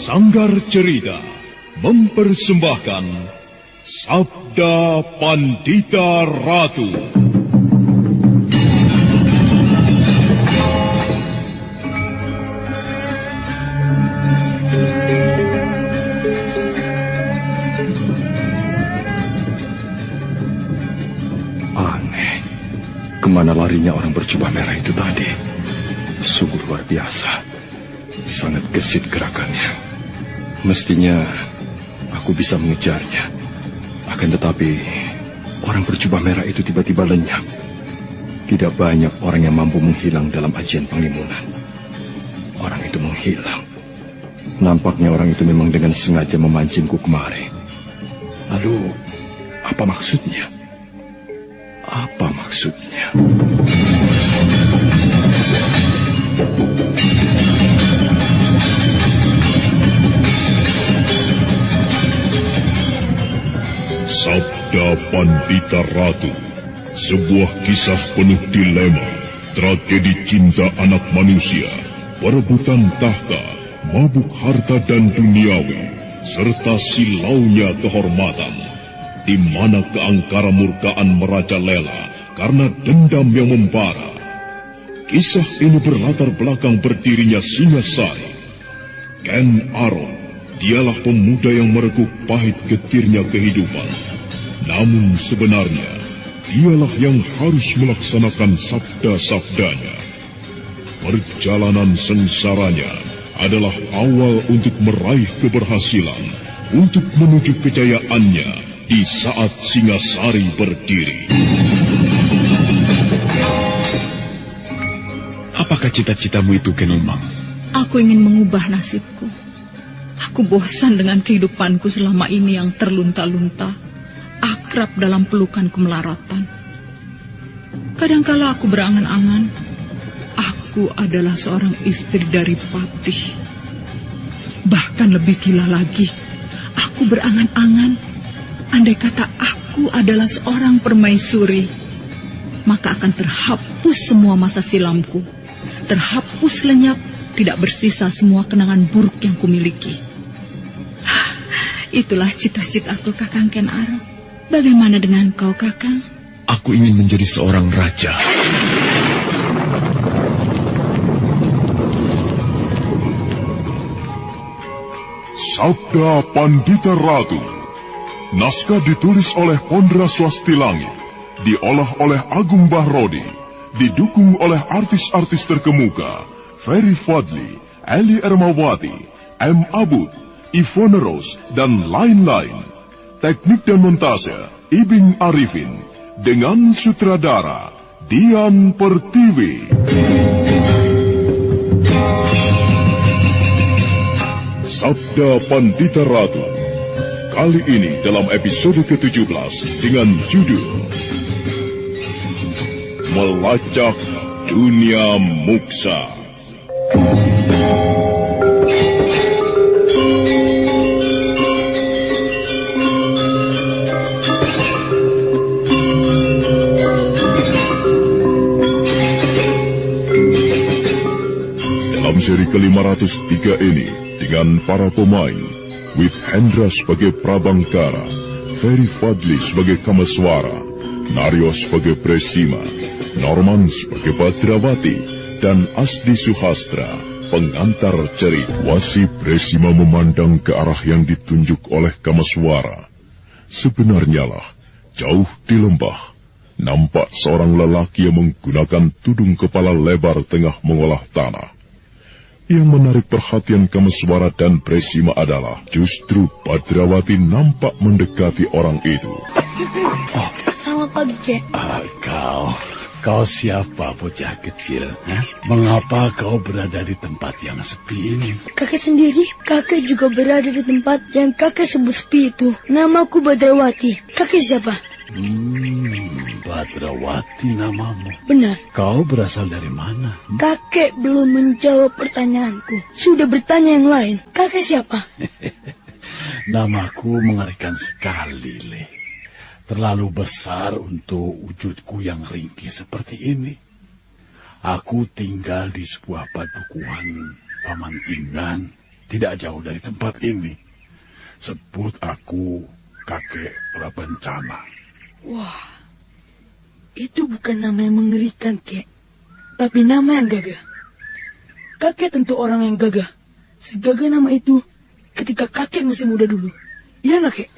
Sanggar Cerita mempersembahkan Sabda Pandita Ratu. Aneh, kemana larinya orang berjubah merah itu tadi? Sungguh luar biasa, sangat gesit gerakannya. Mestinya aku bisa mengejarnya. Akan tetapi orang berjubah merah itu tiba-tiba lenyap. Tidak banyak orang yang mampu menghilang dalam ajian penglimunan. Orang itu menghilang. Nampaknya orang itu memang dengan sengaja memancingku kemari. Lalu apa maksudnya? Apa maksudnya? Sabda Pandita Ratu, sebuah kisah penuh dilema, tragedi cinta anak manusia, perebutan tahta, mabuk harta dan duniawi, serta silaunya kehormatan, di mana keangkara murkaan merajalela karena dendam yang membara. Kisah ini berlatar belakang berdirinya Singasari. Ken Arok, dialah pemuda yang merekuk pahit getirnya kehidupan. Namun sebenarnya, dialah yang harus melaksanakan sabda-sabdanya. Perjalanan sengsaranya adalah awal untuk meraih keberhasilan, untuk menuju kejayaannya di saat Singasari berdiri. Apakah cita-citamu itu, Kenumang? Aku ingin mengubah nasibku. Aku bosan dengan kehidupanku selama ini yang terlunta-lunta, akrab dalam pelukan kemelaratan. Kadangkala aku berangan-angan, aku adalah seorang istri dari Patih. Bahkan lebih gila lagi, aku berangan-angan, andai kata aku adalah seorang permaisuri, maka akan terhapus semua masa silamku. Terhapus lenyap, tidak bersisa semua kenangan buruk yang kumiliki. Itulah cita-citaku, Kakang Ken Arok. Bagaimana dengan kau, Kakang? Aku ingin menjadi seorang raja. Sabda Pandita Ratu. Naskah ditulis oleh Pondra Swasti Langit, diolah oleh Agung Bahrodi, didukung oleh artis-artis terkemuka Ferry Fadli, Eli Ermawati, M. Abud, Ivone Rose, dan lain-lain. Teknik dan montase Ibing Arifin, dengan sutradara Dian Pertiwi. Sabda Pandita Ratu, kali ini dalam episode ke-17 dengan judul Melacak Dunia Muksa. Dalam seri ke-503 ini, dengan para pemain, With Hendra sebagai Prabangkara, Ferry Fadli sebagai Kamaswara, Naryo sebagai Presima, Norman sebagai Badrawati, dan Asdi Suhastra, pengantar cerita. Wasi Presima memandang ke arah yang ditunjuk oleh Kamaswara. Sebenarnya lah, jauh di lembah, nampak seorang lelaki yang menggunakan tudung kepala lebar tengah mengolah tanah. Yang menarik perhatian Kamaswara dan Presima adalah justru Badrawati nampak mendekati orang itu. Selamat pagi, Kek. Kau siapa, bocah kecil? Mengapa kau berada di tempat yang sepi ini? Kakek sendiri. Kakek juga berada di tempat yang kakek sebut sepi itu. Namaku Badrawati. Kakek siapa? Badrawati namamu. Benar. Kau berasal dari mana? Kakek belum menjawab pertanyaanku. Sudah bertanya yang lain. Kakek siapa? Namaku mengerikan sekali, Le. Terlalu besar untuk wujudku yang ringkih seperti ini. Aku tinggal di sebuah padukuhan Paman Inggan tidak jauh dari tempat ini. Sebut aku kakek Prabencana. Wah, itu bukan nama yang mengerikan, Kek. Tapi nama yang gagah. Kakek tentu orang yang gagah. Segagah nama itu ketika kakek masih muda dulu. Iya nggak, Kek?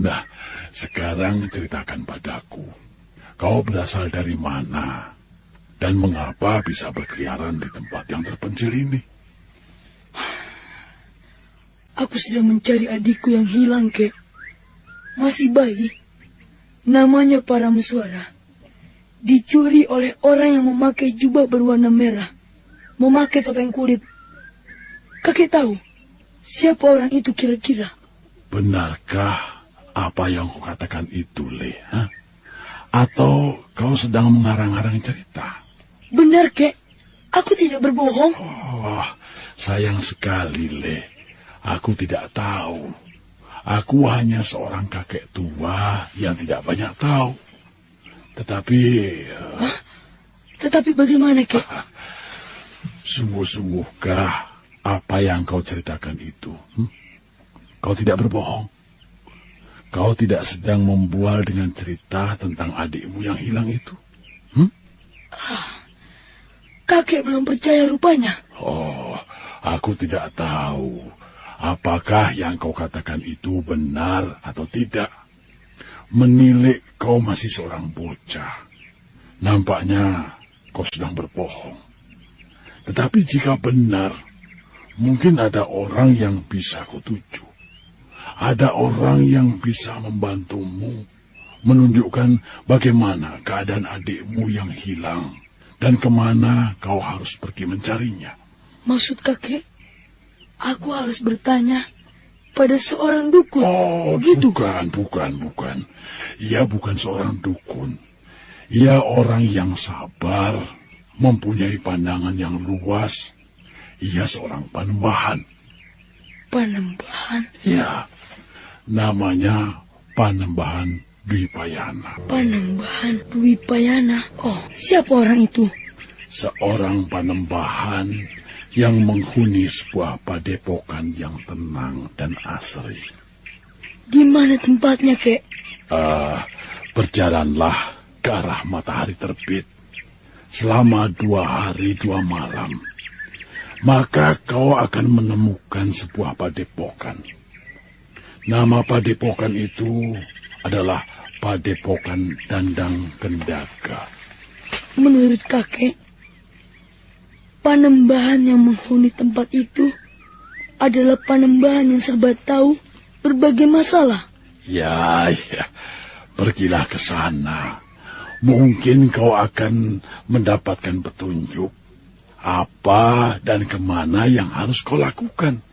Nah, sekarang ceritakan padaku. Kau berasal dari mana? Dan mengapa bisa berkeliaran di tempat yang terpencil ini? Aku sedang mencari adikku yang hilang, Kek. Masih bayi. Namanya Parameswara. Dicuri oleh orang yang memakai jubah berwarna merah. Memakai topeng kulit. Kakek tahu siapa orang itu kira-kira? Benarkah apa yang kau katakan itu, Le? Hah? Atau kau sedang mengarang-arang cerita? Benar, Kek. Aku tidak berbohong. Oh, sayang sekali, Le. Aku tidak tahu. Aku hanya seorang kakek tua yang tidak banyak tahu. Tetapi... Hah? Tetapi bagaimana, Kek? Sungguh-sungguhkah apa yang kau ceritakan itu? Kau tidak berbohong. Kau tidak sedang membual dengan cerita tentang adikmu yang hilang itu? Kakek belum percaya rupanya. Oh, aku tidak tahu. Apakah yang kau katakan itu benar atau tidak? Menilik kau masih seorang bocah. Nampaknya kau sedang berbohong. Tetapi jika benar, mungkin ada orang yang bisa kau tuju. Ada orang yang bisa membantumu menunjukkan bagaimana keadaan adikmu yang hilang dan kemana kau harus pergi mencarinya. Maksud kakek, aku harus bertanya pada seorang dukun. Oh, gitu. Bukan. Ia bukan seorang dukun. Ia orang yang sabar, mempunyai pandangan yang luas. Ia seorang panembahan. Panembahan? Ya, namanya Panembahan Dwipayana. Panembahan Dwipayana. Oh, siapa orang itu? Seorang panembahan yang menghuni sebuah padepokan yang tenang dan asri. Di mana tempatnya, Kek? Berjalanlah ke arah matahari terbit selama 2 hari 2 malam. Maka kau akan menemukan sebuah padepokan. Nama padepokan itu adalah Padepokan Dandang Kendaka. Menurut kakek, panembahan yang menghuni tempat itu adalah panembahan yang serba tahu berbagai masalah. Ya, pergilah ke sana. Mungkin kau akan mendapatkan petunjuk apa dan kemana yang harus kau lakukan.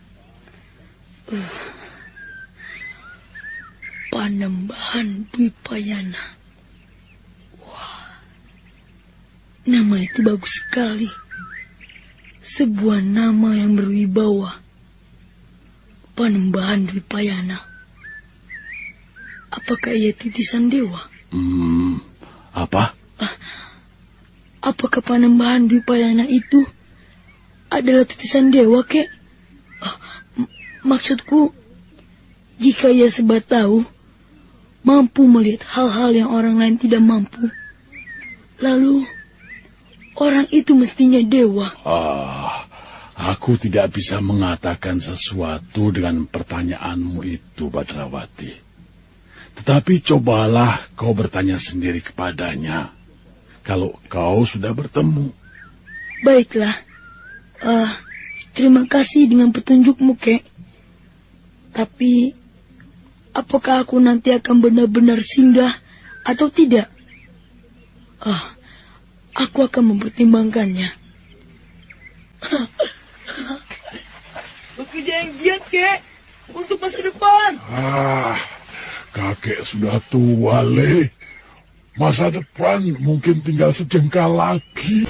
Panembahan Dwipayana. Wah, nama itu bagus sekali. Sebuah nama yang berwibawa. Panembahan Dwipayana. Apakah ia titisan dewa? Apa? Apakah Panembahan Dwipayana itu adalah titisan dewa, Kek? Maksudku, jika ia sebat tahu, mampu melihat hal-hal yang orang lain tidak mampu, lalu orang itu mestinya dewa. Aku tidak bisa mengatakan sesuatu dengan pertanyaanmu itu, Badrawati. Tetapi cobalah kau bertanya sendiri kepadanya, kalau kau sudah bertemu. Baiklah. Terima kasih dengan petunjukmu, Kek. Tapi, apakah aku nanti akan benar-benar singgah atau tidak? Aku akan mempertimbangkannya. Bekerja yang giat, Kek, untuk masa depan. Kakek sudah tua, Le. Masa depan mungkin tinggal sejengkal lagi.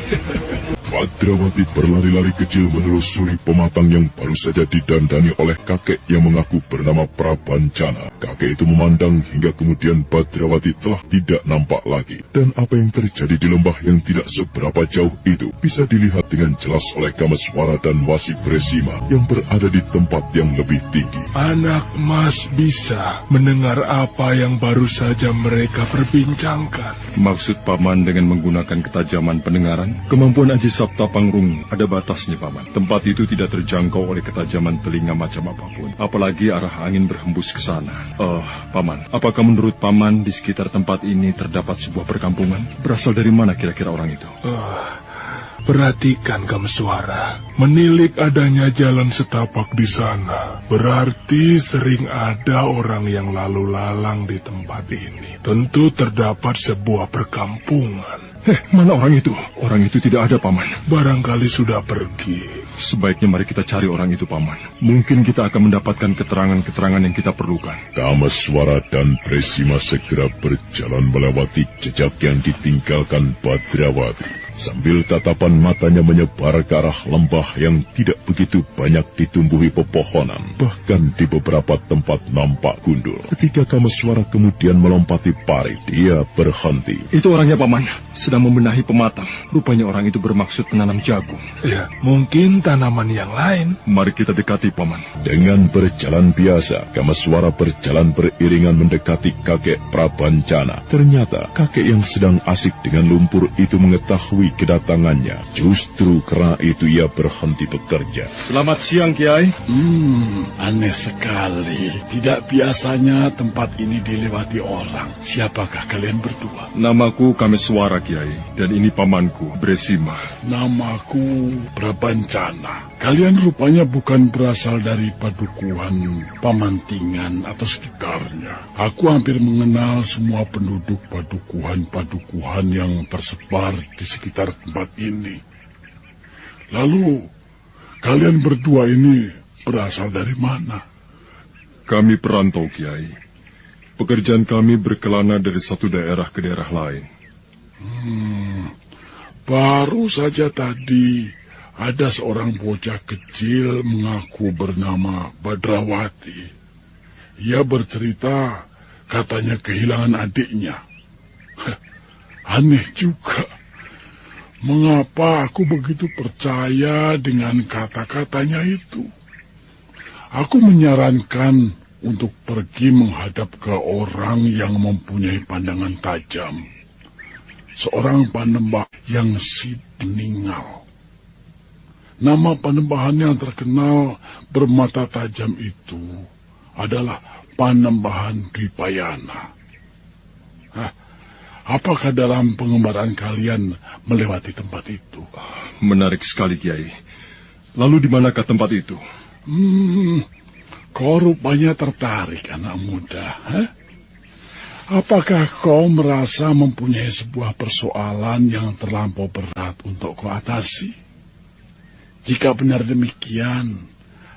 Badrawati berlari-lari kecil menelusuri pematang yang baru saja didandani oleh kakek yang mengaku bernama Prabancana. Kakek itu memandang hingga kemudian Badrawati telah tidak nampak lagi. Dan apa yang terjadi di lembah yang tidak seberapa jauh itu bisa dilihat dengan jelas oleh Kameswara dan Wasi Bresima yang berada di tempat yang lebih tinggi. Anak Mas bisa mendengar apa yang baru saja mereka perbincangkan. Maksud Paman dengan menggunakan ketajaman pendengaran? Kemampuan Aji Sabta Pangrung ada batasnya, Paman. Tempat itu tidak terjangkau oleh ketajaman telinga macam apapun. Apalagi arah angin berhembus ke sana. Paman, apakah menurut Paman di sekitar tempat ini terdapat sebuah perkampungan? Berasal dari mana kira-kira orang itu? Perhatikan Kameswara, menilik adanya jalan setapak di sana. Berarti sering ada orang yang lalu lalang di tempat ini. Tentu terdapat sebuah perkampungan. Mana orang itu? Orang itu tidak ada, Paman. Barangkali sudah pergi. Sebaiknya mari kita cari orang itu, Paman. Mungkin kita akan mendapatkan keterangan-keterangan yang kita perlukan. Kameswara dan Bresima segera berjalan melewati jejak yang ditinggalkan Badrawati. Sambil tatapan matanya menyebar ke arah lembah yang tidak begitu banyak ditumbuhi pepohonan. Bahkan di beberapa tempat nampak gundul. Ketika Kameswara kemudian melompati parit, dia berhenti. Itu orangnya, Paman. Sedang membenahi pematang. Rupanya orang itu bermaksud menanam jagung. Ya, mungkin tanaman yang lain. Mari kita dekati, Paman. Dengan berjalan biasa, Kameswara berjalan beriringan mendekati kakek Prabancana. Ternyata kakek yang sedang asik dengan lumpur itu mengetahui kedatangannya. Justru karena itu ia berhenti bekerja. Selamat siang, Kiai. Aneh sekali. Tidak biasanya tempat ini dilewati orang. Siapakah kalian berdua? Namaku Kameswara, Kiai. Dan ini pamanku, Bresima. Namaku Prabancana. Kalian rupanya bukan berasal dari padukuhan Pamantingan atau sekitarnya. Aku hampir mengenal semua penduduk padukuhan-padukuhan yang tersebar di sekitar tempat ini. Lalu, kalian berdua ini berasal dari mana? Kami perantau, Kiai. Pekerjaan kami berkelana dari satu daerah ke daerah lain. Baru saja tadi ada seorang bocah kecil mengaku bernama Badrawati. Ia bercerita katanya kehilangan adiknya. Aneh juga. Mengapa aku begitu percaya dengan kata-katanya itu? Aku menyarankan untuk pergi menghadap ke orang yang mempunyai pandangan tajam. Seorang panembah yang meninggal. Nama panembahan yang terkenal bermata tajam itu adalah Panembahan Dwipayana. Apakah dalam pengembaraan kalian melewati tempat itu? Menarik sekali, Kiai. Lalu di manakah tempat itu? Kau rupanya tertarik, anak muda. Apakah kau merasa mempunyai sebuah persoalan yang terlampau berat untuk kau atasi? Jika benar demikian,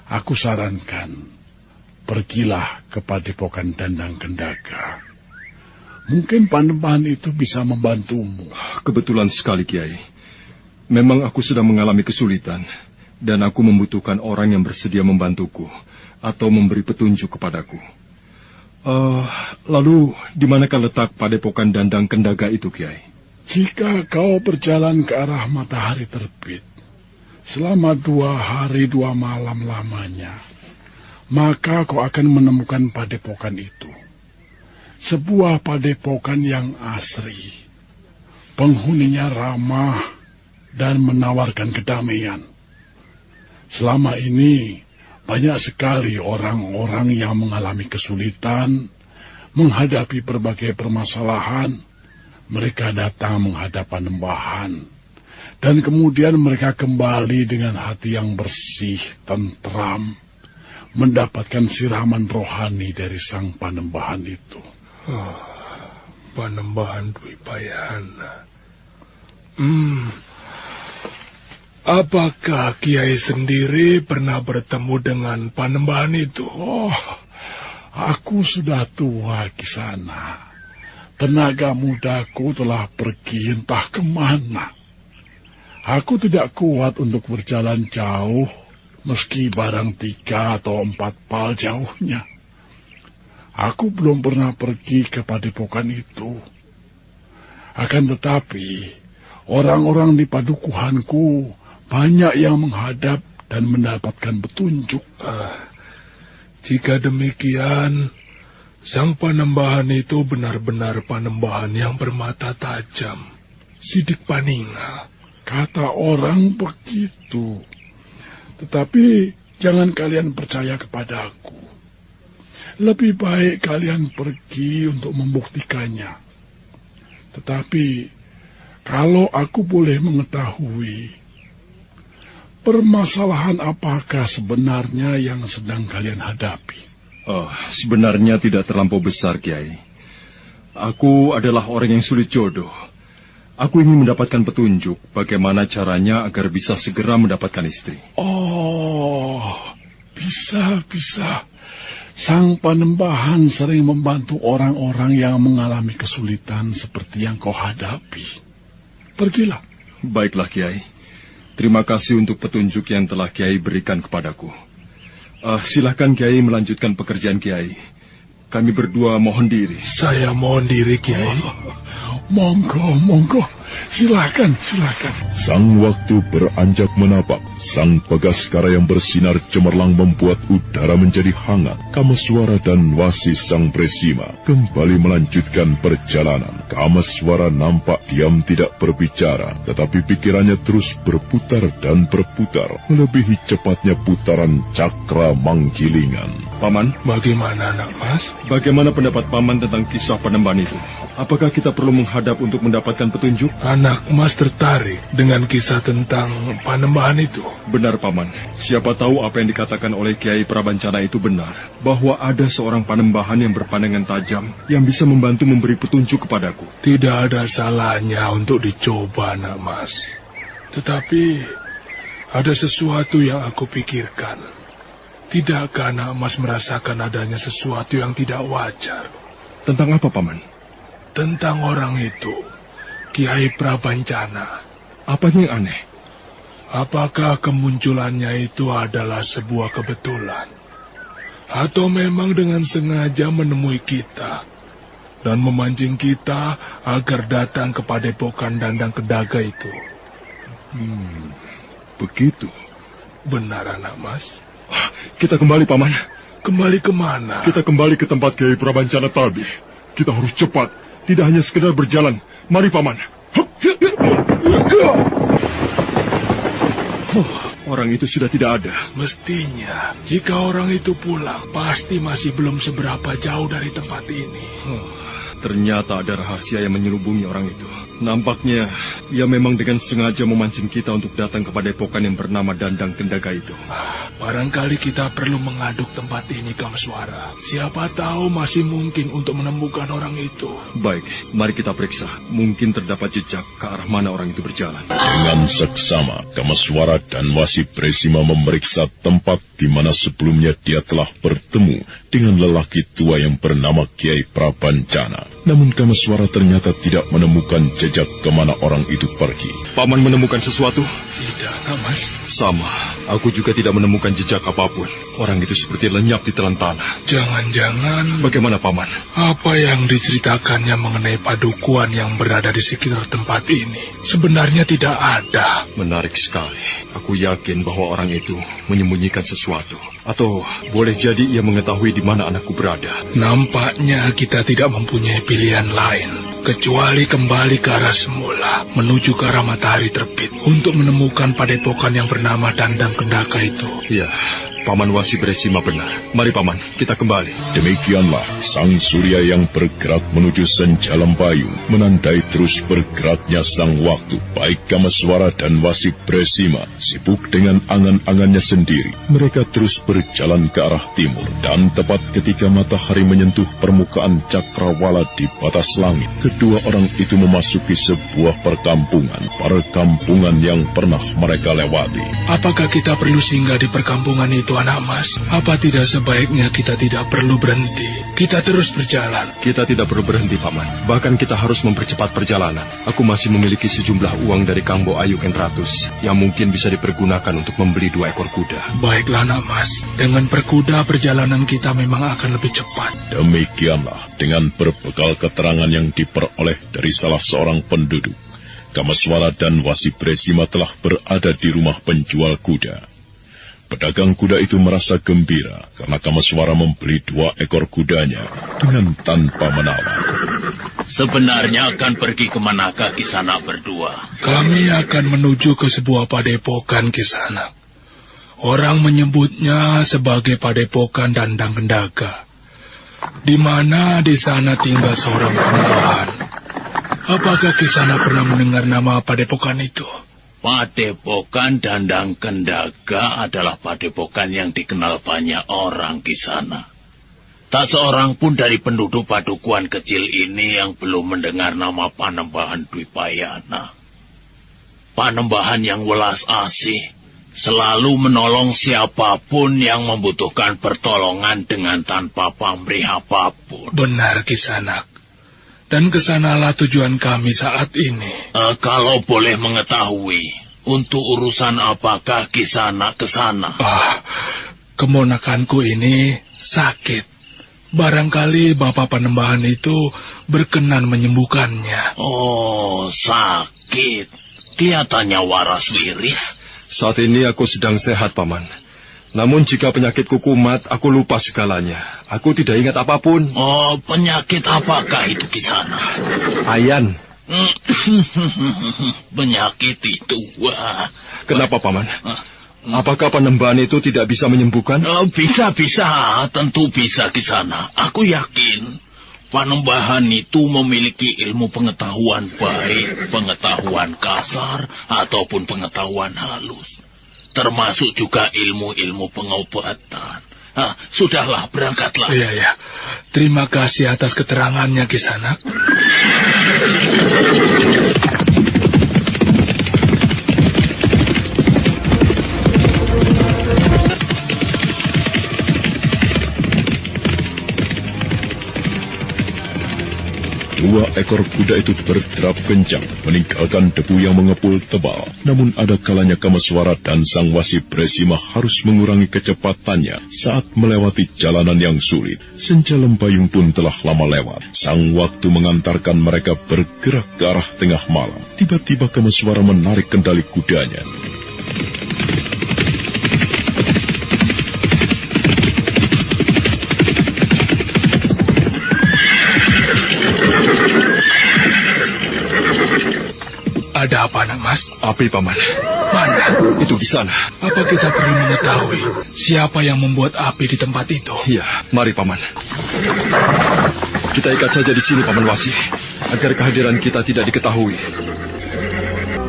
aku sarankan, pergilah ke Padepokan Dandang Kendaga. Mungkin panembahan itu bisa membantumu. Kebetulan sekali, Kiai. Memang aku sudah mengalami kesulitan, dan aku membutuhkan orang yang bersedia membantuku, atau memberi petunjuk kepadaku. Lalu, di manakah letak Padepokan Dandang Kendaga itu, Kiai? Jika kau berjalan ke arah matahari terbit, selama 2 hari 2 malam lamanya, maka kau akan menemukan padepokan itu. Sebuah padepokan yang asri. Penghuninya ramah dan menawarkan kedamaian. Selama ini, banyak sekali orang-orang yang mengalami kesulitan, menghadapi berbagai permasalahan. Mereka datang menghadap panembahan. Dan kemudian mereka kembali dengan hati yang bersih, tentram, mendapatkan siraman rohani dari sang panembahan itu. Panembahan Dwipayana. Apakah Kiai sendiri pernah bertemu dengan panembahan itu? Aku sudah tua di sana. Tenaga mudaku telah pergi entah kemana. Aku tidak kuat untuk berjalan jauh, meski barang 3 atau 4 pal jauhnya. Aku belum pernah pergi ke padepokan itu. Akan tetapi, orang-orang di padukuhanku banyak yang menghadap dan mendapatkan petunjuk. Jika demikian, sang panembahan itu benar-benar panembahan yang bermata tajam. Sidik Paningal. Kata orang begitu. Tetapi jangan kalian percaya kepadaku. Lebih baik kalian pergi untuk membuktikannya. Tetapi kalau aku boleh mengetahui, permasalahan apakah sebenarnya yang sedang kalian hadapi? Sebenarnya tidak terlampau besar, Kiai. Aku adalah orang yang sulit jodoh. Aku ingin mendapatkan petunjuk bagaimana caranya agar bisa segera mendapatkan istri. Bisa. Sang panembahan sering membantu orang-orang yang mengalami kesulitan seperti yang kau hadapi. Pergilah. Baiklah, Kiai. Terima kasih untuk petunjuk yang telah Kiai berikan kepadaku. Silakan Kiai melanjutkan pekerjaan Kiai. Kami berdua mohon diri. Saya mohon diri, Kiai. Monggo. Silakan. Sang waktu beranjak menapak. Sang Pegaskara yang bersinar cemerlang membuat udara menjadi hangat. Kameswara dan Wasi sang Bresima kembali melanjutkan perjalanan. Kameswara nampak diam tidak berbicara, tetapi pikirannya terus berputar dan berputar, melebihi cepatnya putaran cakra manggilingan. Paman, bagaimana, anak mas? Bagaimana pendapat Paman tentang kisah panembahan itu? Apakah kita perlu menghadap untuk mendapatkan petunjuk? Anak mas tertarik dengan kisah tentang panembahan itu. Benar, Paman. Siapa tahu apa yang dikatakan oleh Kiai Prabancana itu benar. Bahwa ada seorang panembahan yang berpandangan tajam yang bisa membantu memberi petunjuk kepadaku. Tidak ada salahnya untuk dicoba, anak mas. Tetapi ada sesuatu yang aku pikirkan. Tidakkah anak mas merasakan adanya sesuatu yang tidak wajar? Tentang apa, Paman? Tentang orang itu, Kiai Prabancana. Apanya yang aneh? Apakah kemunculannya itu adalah sebuah kebetulan? Atau memang dengan sengaja menemui kita dan memancing kita agar datang ke padepokan Dandang Kendaga itu? Begitu. Benar, anak mas. Kita kembali, Paman. Kembali kemana? Kita kembali ke tempat Kiai Prabancana tadi. Kita harus cepat. Tidak hanya sekedar berjalan. Mari, Paman. Orang itu sudah tidak ada. Mestinya, jika orang itu pulang, pasti masih belum seberapa jauh dari tempat ini. Ternyata ada rahasia yang menyelubungi orang itu. Nampaknya, ia memang dengan sengaja memancing kita untuk datang ke padepokan yang bernama Dandang Kendaga itu. Barangkali kita perlu mengaduk tempat ini, Kameswara. Siapa tahu masih mungkin untuk menemukan orang itu. Baik, mari kita periksa. Mungkin terdapat jejak ke arah mana orang itu berjalan. Dengan seksama, Kameswara dan Wasi Bresima memeriksa tempat di mana sebelumnya dia telah bertemu dengan lelaki tua yang bernama Kiai Prabancana. Namun Kameswara ternyata tidak menemukan jejak kemana orang itu pergi. Paman menemukan sesuatu? Tidak, Mas. Sama, aku juga tidak menemukan jejak apapun. Orang itu seperti lenyap di telan tanah. Jangan-jangan... Bagaimana, Paman? Apa yang diceritakannya mengenai padukuhan yang berada di sekitar tempat ini sebenarnya tidak ada. Menarik sekali. Aku yakin bahwa orang itu menyembunyikan sesuatu. Atau boleh jadi ia mengetahui di mana anakku berada. Nampaknya kita tidak mempunyai pilihan lain kecuali kembali ke arah semula, menuju ke arah matahari terbit untuk menemukan padepokan yang bernama Dandang Kendaga itu. Iya, Paman Wasi Bresima benar. Mari, Paman, kita kembali. Demikianlah sang surya yang bergerak menuju senja Lembayu menandai terus bergeraknya sang waktu. Baik Kameswara dan Wasi Bresima sibuk dengan angan-angannya sendiri. Mereka terus berjalan ke arah timur, dan tepat ketika matahari menyentuh permukaan cakrawala di batas langit, kedua orang itu memasuki sebuah perkampungan yang pernah mereka lewati. Apakah kita perlu singgah di perkampungan itu, Tuan Amas, apa tidak sebaiknya kita tidak perlu berhenti? Kita terus berjalan. Kita tidak perlu berhenti, Paman. Bahkan kita harus mempercepat perjalanan. Aku masih memiliki sejumlah uang dari Kang Bo Ayu Kentratus yang mungkin bisa dipergunakan untuk membeli 2 ekor kuda. Baiklah, Nak Mas. Dengan berkuda perjalanan kita memang akan lebih cepat. Demikianlah dengan berbekal keterangan yang diperoleh dari salah seorang penduduk, Kamaswara dan Wasi Presima telah berada di rumah penjual kuda. Pedagang kuda itu merasa gembira karena Kamaswara membeli 2 ekor kudanya dengan tanpa menawar. Sebenarnya akan pergi kemanakah Kisanak berdua? Kami akan menuju ke sebuah padepokan, Kisanak. Orang menyebutnya sebagai padepokan Dandang Kendaga, di mana di sana tinggal seorang panembahan. Apakah Kisanak pernah mendengar nama padepokan itu? Padepokan Dandang Kendaga adalah padepokan yang dikenal banyak orang Kisanak. Tak seorang pun dari penduduk padukuhan kecil ini yang belum mendengar nama Panembahan Dwipayana. Panembahan yang welas asih, selalu menolong siapapun yang membutuhkan pertolongan dengan tanpa pamrih apapun. Benar, Kisanak. Dan kesanalah tujuan kami saat ini. Kalau boleh mengetahui, untuk urusan apakah Kisanak ke sana? Kemonakanku ini sakit. Barangkali Bapak Panembahan itu berkenan menyembuhkannya. Oh, sakit. Kelihatannya waras wiris. Saat ini aku sedang sehat, Paman. Namun jika penyakitku kumat, aku lupa segalanya. Aku tidak ingat apapun. Oh, penyakit apakah itu Kisanak? Ayan. Penyakit itu, wah. Kenapa, Paman? Apakah Panembahan itu tidak bisa menyembuhkan? Bisa, tentu bisa Kisanak. Aku yakin Panembahan itu memiliki ilmu pengetahuan baik, pengetahuan kasar, ataupun pengetahuan halus. Termasuk juga ilmu-ilmu pengobatan. Sudahlah, berangkatlah. Iya. Terima kasih atas keterangannya, Kisanak. Dua ekor kuda itu berderap kencang, meninggalkan debu yang mengepul tebal. Namun ada kalanya Kamaswara dan Sang Wasi Presima harus mengurangi kecepatannya saat melewati jalanan yang sulit. Senja lembayung pun telah lama lewat. Sang waktu mengantarkan mereka bergerak ke arah tengah malam. Tiba-tiba Kamaswara menarik kendali kudanya. Ada apa, Nak Mas? Api, Paman. Mana? Itu di sana. Apa kita perlu mengetahui siapa yang membuat api di tempat itu? Iya, mari, Paman. Kita ikat saja di sini, Paman Wasi, agar kehadiran kita tidak diketahui.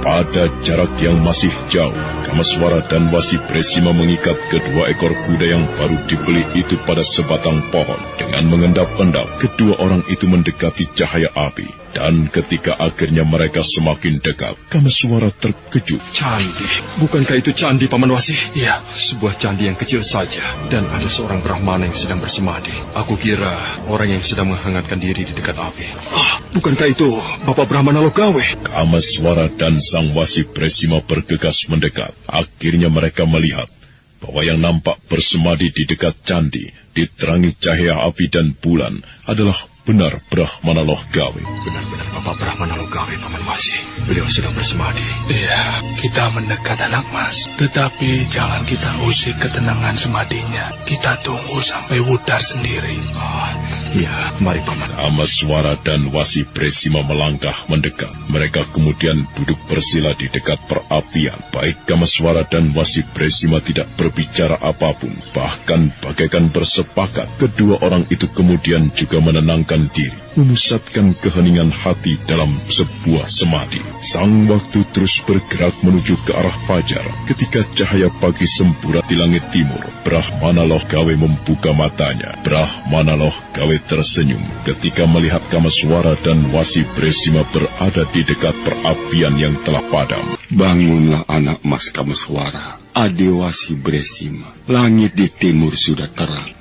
Pada jarak yang masih jauh, Kamaswara dan Wasi Presima mengikat kedua ekor kuda yang baru dibeli itu pada sebatang pohon. Dengan mengendap-endap, kedua orang itu mendekati cahaya api. Dan ketika akhirnya mereka semakin dekat, Kamaswara terkejut. Candi. Bukankah itu candi, Paman Wasi? Iya. Sebuah candi yang kecil saja. Dan ada seorang Brahmana yang sedang bersemadi. Aku kira orang yang sedang menghangatkan diri di dekat api. Bukankah itu Bapak Brahmana Logawe? Kamaswara dan Sang Wasi Presima bergegas mendekat. Akhirnya mereka melihat bahwa yang nampak bersemadi di dekat candi, diterangi cahaya api dan bulan, adalah benar Brahmana Logawe. Benar-benar Bapak Brahmana Logawe, Paman Wasi. Beliau sedang bersemadi. Iya, kita mendekat, Anak Mas. Tetapi jangan kita usik ketenangan semadinya. Kita tunggu sampai wudar sendiri. Iya, mari, Paman. Kamaswara dan Wasi Presima melangkah mendekat. Mereka kemudian duduk bersila di dekat perapian. Baik Kamaswara dan Wasi Presima tidak berbicara apapun. Bahkan bagaikan bersepakat, kedua orang itu kemudian juga menenangkan diri, memusatkan keheningan hati dalam sebuah semadi. Sang waktu terus bergerak menuju ke arah fajar. Ketika cahaya pagi semburat di langit timur, Brahmana Logawe membuka matanya. Brahmana Logawe tersenyum ketika melihat Kamaswara dan Wasi Presima berada di dekat perapian yang telah padam. Bangunlah, anak Mas Kamaswara. Adewasi Bresima, langit di timur sudah terang.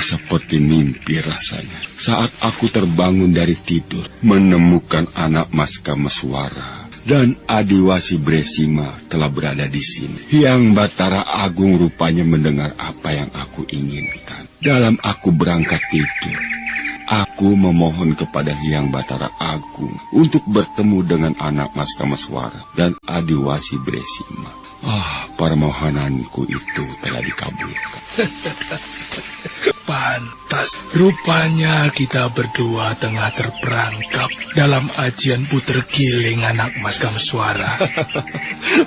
Seperti mimpi rasanya saat aku terbangun dari tidur, menemukan anak Mas Kameswara dan Adewasi Bresima telah berada di sini. Hyang Batara Agung rupanya mendengar apa yang aku inginkan. Dalam aku berangkat tidur, aku memohon kepada Hyang Batara Agung untuk bertemu dengan anak Mas Kameswara dan Adewasi Bresima. Permohonanku itu telah dikabulkan. Pantas, rupanya kita berdua tengah terperangkap dalam ajian puter giling anak Mas Kameswara.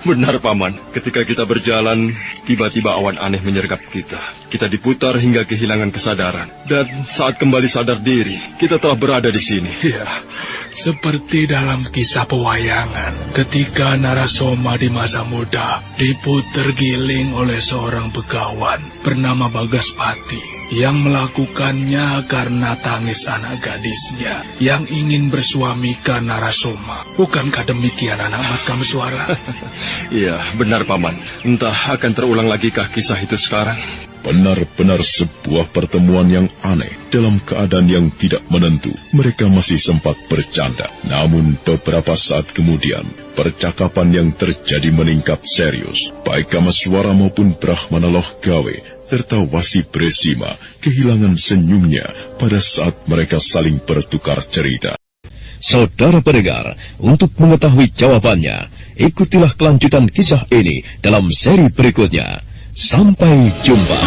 Benar, Paman. Ketika kita berjalan, tiba-tiba awan aneh menyergap kita. Kita diputar hingga kehilangan kesadaran. Dan saat kembali sadar diri, kita telah berada di sini. Ya, seperti dalam kisah pewayangan, ketika Narasoma di masa muda diputer giling oleh seorang begawan bernama Bagaspati yang melakukannya karena tangis anak gadisnya yang ingin bersuamikan Narasoma. Bukankah demikian anak Mas Kameswara? Iya, benar, Paman. Entah akan terulang lagikah kisah itu sekarang? Benar-benar sebuah pertemuan yang aneh. Dalam keadaan yang tidak menentu, mereka masih sempat bercanda. Namun beberapa saat kemudian, percakapan yang terjadi meningkat serius. Baik Kameswara maupun Brahmana Loh Gawe serta Wasi Bresima kehilangan senyumnya pada saat mereka saling bertukar cerita. Saudara pendengar, untuk mengetahui jawabannya, ikutilah kelanjutan kisah ini dalam seri berikutnya. Sampai jumpa.